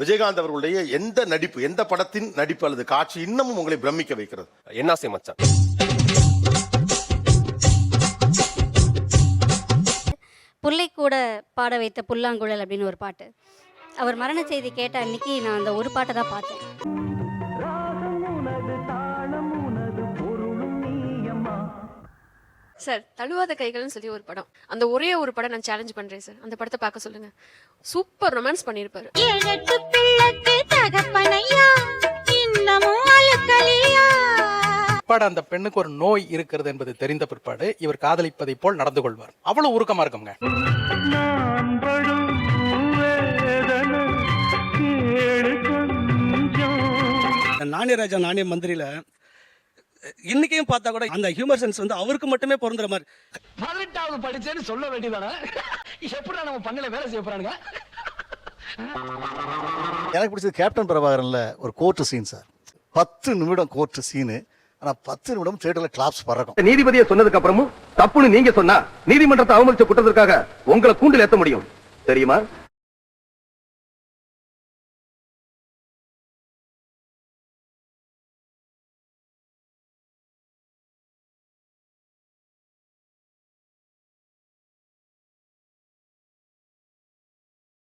விஜயகாந்த் அவர்களுடைய எந்த நடிப்பு, எந்த படத்தின் நடிப்பு அல்லது காட்சி இன்னமும் உங்களை பிரமிக்க வைக்கிறது? என்னாசை மச்சான். புள்ளை கூட பாட வைத்த புல்லாங்குழல் அப்படின்னு ஒரு பாட்டு. அவர் மரண செய்தி கேட்ட அன்னைக்கு நான் அந்த ஒரு பாட்டை தான் பார்த்தேன். சார், தழுவாத கைகள்னு சொல்லி ஒரு படம், அந்த ஒரே ஒரு படம் நான் சேலஞ்ச் பண்றேன் சார். அந்த படத்தை பார்க்க சொல்லுங்க. சூப்பர் ரொமான்ஸ் பண்ணிருப்பாரு. அந்த பெண்ணுக்கு ஒரு நோய் இருக்கிறது என்பது தெரிந்த பிற்பாடு இவர் காதலிப்பதை போல் நடந்து கொள்வார். அவ்வளவு உருக்கமா இருக்குங்க. நானே ராஜா நானே மந்திரியில இன்னைக்கும் பார்த்தா கூட அந்த ஹியூமர் சென்ஸ் வந்து அவருக்கு மட்டுமே பொருந்துற மாதிரி. 18வது படிச்சேன்னு சொல்ல வேண்டியதானே? எப்படி நம்ம பண்ணல வேலை செய்ய போறானுங்க? எனக்கு பிடிச்சது கேப்டன் பிரபாகரன்ல ஒரு கோர்ட் சீன் சார். 10 நிமிடம் கோர்ட் சீனு, ஆனா 10 நிமிடம் தியேட்டர்ல கிளாப்ஸ் பறக்கும். நீதிபதியை சொன்னதுக்கு அப்புறமும் தப்புன்னு நீங்க சொன்னா நீதிமன்றத்தை அவமதிச்ச குற்றத்திற்காக உங்களை கூண்டில் ஏத்த முடியும் தெரியுமா?